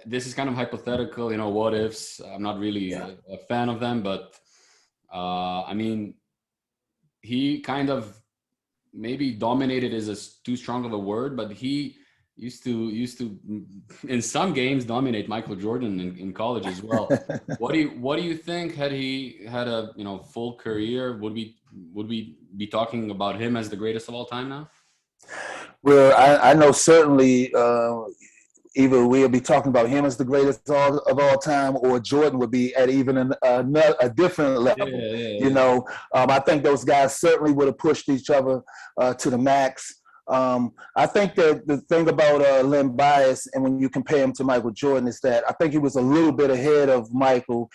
this is kind of hypothetical, what ifs. I'm not really a fan of them, but I mean, he kind of maybe dominated is too strong of a word, but he used to in some games dominate Michael Jordan in college as well. What do you think, had he had a full career, would we be talking about him as the greatest of all time now? Well, I know certainly either we'll be talking about him as the greatest of all time, or Jordan would be at even a different level. I think those guys certainly would have pushed each other to the max. I think that the thing about Len Bias, and when you compare him to Michael Jordan, is that I think he was a little bit ahead of Michael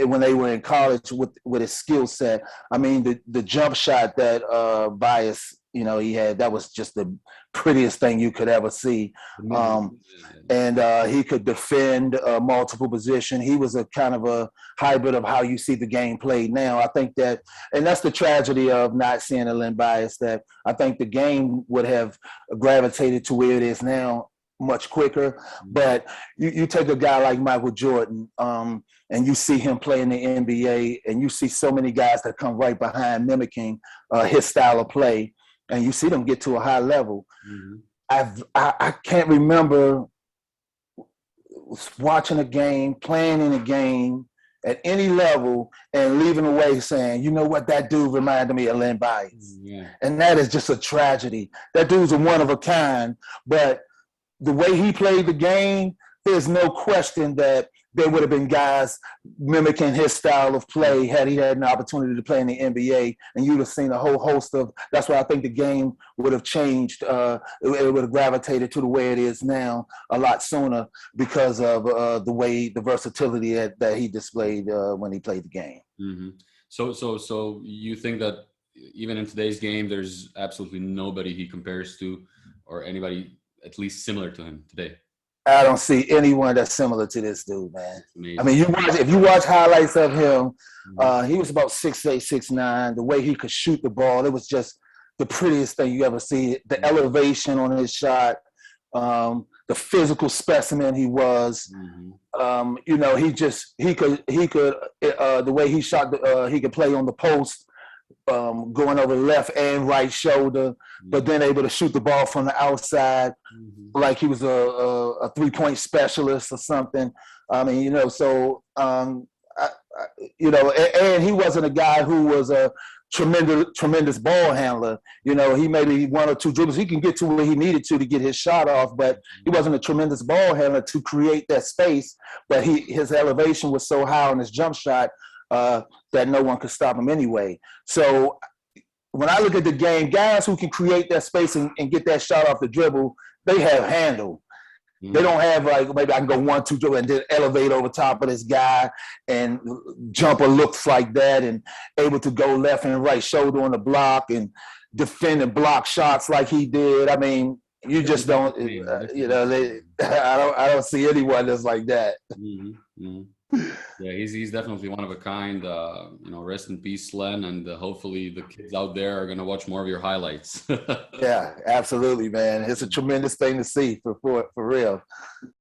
when they were in college with his skill set. I mean, the jump shot that Bias, he had, that was just the prettiest thing you could ever see. And he could defend multiple position. He was a kind of a hybrid of how you see the game played now. I think that, and that's the tragedy of not seeing a Len Bias, that I think the game would have gravitated to where it is now much quicker. But you take a guy like Michael Jordan, and you see him play in the NBA, and you see so many guys that come right behind mimicking his style of play, and you see them get to a high level. I can't remember watching a game, playing in a game at any level, and leaving away saying, you know what, that dude reminded me of Len Bias. And that is just a tragedy. That dude's a one of a kind, but the way he played the game, there's no question that there would have been guys mimicking his style of play had he had an opportunity to play in the NBA, and you'd have seen a whole host of. That's why I think the game would have changed. It would have gravitated to the way it is now a lot sooner because of the versatility that he displayed when he played the game. So you think that even in today's game, there's absolutely nobody he compares to, or anybody at least similar to him today? I don't see anyone that's similar to this dude, man. I mean, if you watch highlights of him, he was about 6'8", 6'9". The way he could shoot the ball, it was just the prettiest thing you ever see. The elevation on his shot, the physical specimen he was. He could the way he shot, he could play on the post, going over the left and right shoulder, but then able to shoot the ball from the outside like he was a three-point specialist or something. I mean, and he wasn't a guy who was a tremendous ball handler. He maybe one or two dribbles. He can get to where he needed to get his shot off, but he wasn't a tremendous ball handler to create that space. But his elevation was so high on his jump shot that no one could stop him anyway. So when I look at the game, guys who can create that space and get that shot off the dribble, they have handle. They don't have like, maybe I can go 1-2 dribble and then elevate over top of this guy, and jumper looks like that, and able to go left and right shoulder on the block and defend and block shots like he did. I mean, you just don't, I don't see anyone that's like that. Yeah, he's definitely one of a kind. Rest in peace, Len, and hopefully the kids out there are going to watch more of your highlights. Yeah, absolutely, man. It's a tremendous thing to see for real.